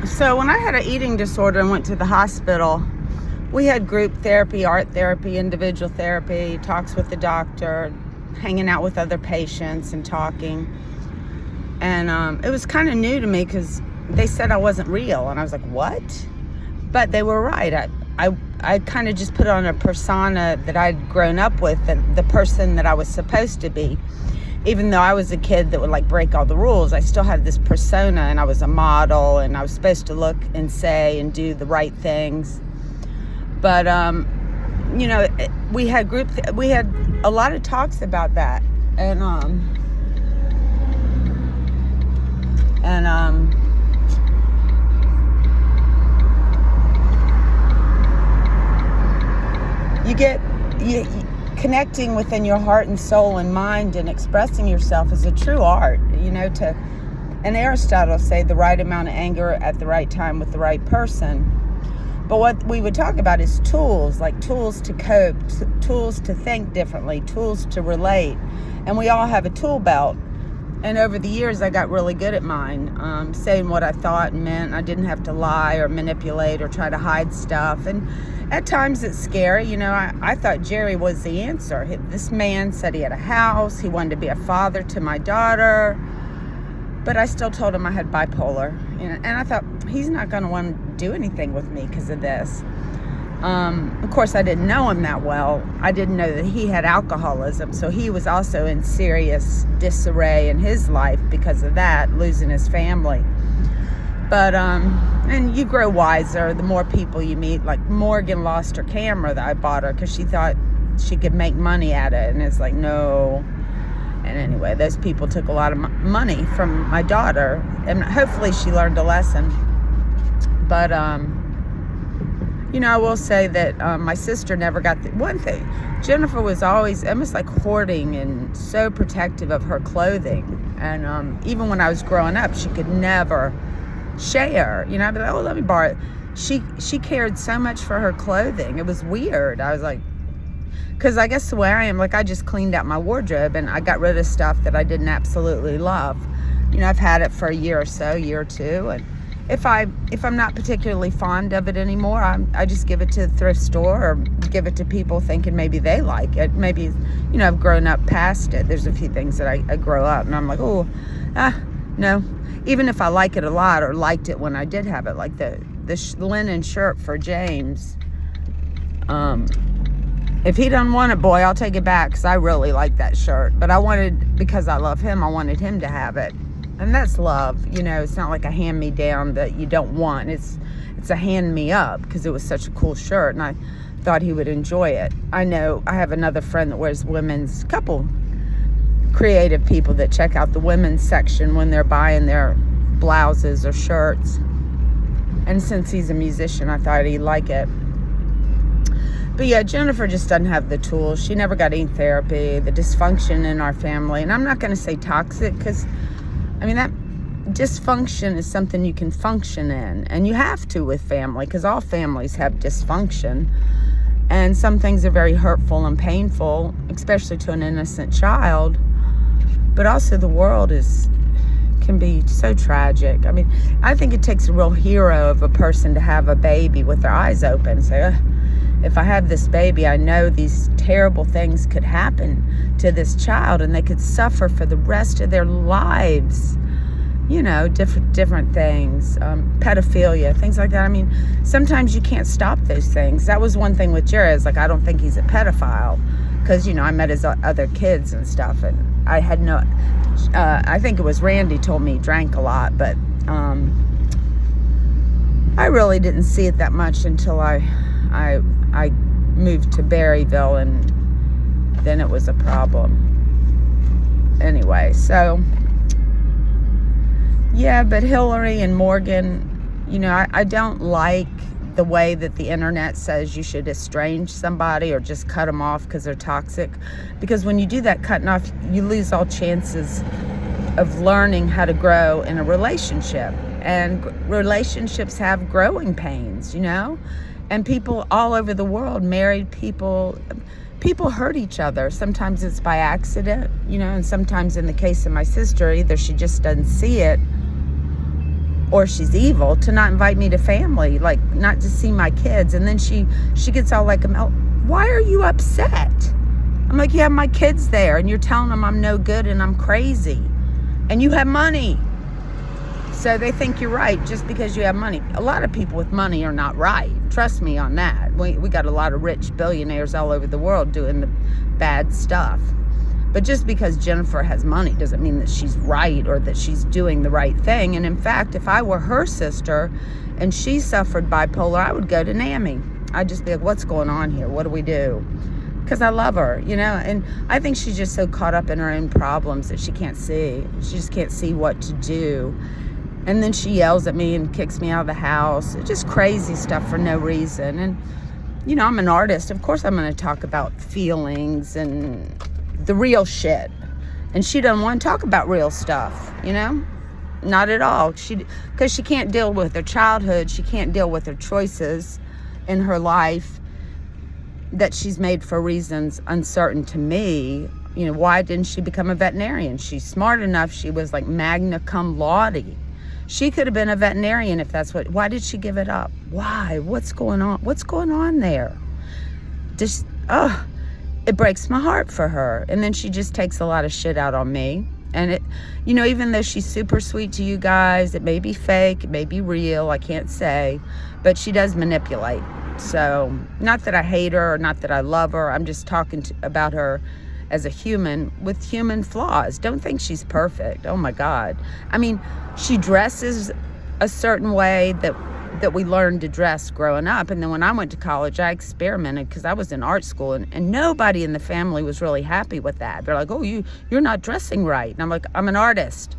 So when I had an eating disorder and went to the hospital, we had group therapy, art therapy, individual therapy, talks with the doctor, hanging out with other patients and talking. And it was kind of new to me because they said I wasn't real. And I was like, what? But they were right. I kind of just put on a persona that I'd grown up with, the person that I was supposed to be. Even though I was a kid that would like break all the rules, I still had this persona, and I was a model, and I was supposed to look and say and do the right things. But we had we had a lot of talks about that, and connecting within your heart and soul and mind and expressing yourself is a true art. And Aristotle say the right amount of anger at the right time with the right person. But what we would talk about is tools, like tools to cope, tools to think differently, tools to relate. And we all have a tool belt. And over the years, I got really good at mine, saying what I thought and meant. I didn't have to lie or manipulate or try to hide stuff. And at times it's scary. I thought Jerry was the answer. This man said he had a house. He wanted to be a father to my daughter. But I still told him I had bipolar. And I thought, he's not going to want to do anything with me because of this. Of course, I didn't know him that well. I didn't know that he had alcoholism. So he was also in serious disarray in his life because of that, losing his family. But, and you grow wiser the more people you meet. Like Morgan lost her camera that I bought her because she thought she could make money at it. And it's like, no. And anyway, those people took a lot of money from my daughter. And hopefully she learned a lesson. But, I will say that my sister never got one thing. Jennifer was always almost like hoarding and so protective of her clothing. And even when I was growing up, she could never share. I'd be like, oh, let me borrow it. She cared so much for her clothing. It was weird. I was like, because I guess the way I am, like I just cleaned out my wardrobe and I got rid of stuff that I didn't absolutely love. I've had it for a year or two. And if I'm not particularly fond of it anymore, I just give it to the thrift store or give it to people thinking maybe they like it. Maybe, I've grown up past it. There's a few things that I grow up and I'm like, no. Even if I like it a lot or liked it when I did have it, like the linen shirt for James. If he doesn't want it, boy, I'll take it back because I really like that shirt. But because I love him, I wanted him to have it. And that's love, it's not like a hand-me-down that you don't want. It's a hand-me-up because it was such a cool shirt and I thought he would enjoy it. I know I have another friend that wears couple creative people that check out the women's section when they're buying their blouses or shirts. And since he's a musician, I thought he'd like it. But yeah, Jennifer just doesn't have the tools. She never got any therapy, the dysfunction in our family. And I'm not going to say toxic because that dysfunction is something you can function in. And you have to with family because all families have dysfunction. And some things are very hurtful and painful, especially to an innocent child. But also the world can be so tragic. I think it takes a real hero of a person to have a baby with their eyes open and say, if I have this baby, I know these terrible things could happen to this child and they could suffer for the rest of their lives. Different things, pedophilia, things like that. Sometimes you can't stop those things. That was one thing with Jared. It's like, I don't think he's a pedophile because, I met his other kids and stuff and I had no, I think it was Randy told me he drank a lot, but I really didn't see it that much until I moved to Berryville and then it was a problem. Anyway, so yeah, but Hillary and Morgan, I don't like the way that the internet says you should estrange somebody or just cut them off because they're toxic. Because when you do that cutting off, you lose all chances of learning how to grow in a relationship. And relationships have growing pains, And people all over the world, married people hurt each other. Sometimes it's by accident, and sometimes in the case of my sister, either she just doesn't see it or she's evil to not invite me to family, like not to see my kids. And then she gets all like, why are you upset? I'm like, you have my kids there and you're telling them I'm no good and I'm crazy and you have money. So they think you're right just because you have money. A lot of people with money are not right. Trust me on that. We got a lot of rich billionaires all over the world doing the bad stuff. But just because Jennifer has money doesn't mean that she's right or that she's doing the right thing. And in fact, if I were her sister and she suffered bipolar, I would go to NAMI. I'd just be like, what's going on here? What do we do? Because I love her, you know, and I think she's just so caught up in her own problems that she can't see. She just can't see what to do. And then she yells at me and kicks me out of the house. It's just crazy stuff for no reason. And, you know, I'm an artist. Of course I'm going to talk about feelings and the real shit. And she doesn't want to talk about real stuff, you know? Not at all. Because she can't deal with her childhood. She can't deal with her choices in her life that she's made for reasons uncertain to me. You know, why didn't she become a veterinarian? She's smart enough. She was like magna cum laude. She could have been a veterinarian if that's why did she give it up? Why? What's going on? What's going on there? Just, it breaks my heart for her. And then she just takes a lot of shit out on me. And it, you know, even though she's super sweet to you guys, it may be fake, it may be real, I can't say, but she does manipulate. So, not that I hate her or not that I love her. I'm just talking about her as a human with human flaws. Don't think she's perfect. Oh my God. I mean, she dresses a certain way that we learned to dress growing up. And then when I went to college, I experimented because I was in art school and nobody in the family was really happy with that. They're like, oh, you're not dressing right. And I'm like, I'm an artist.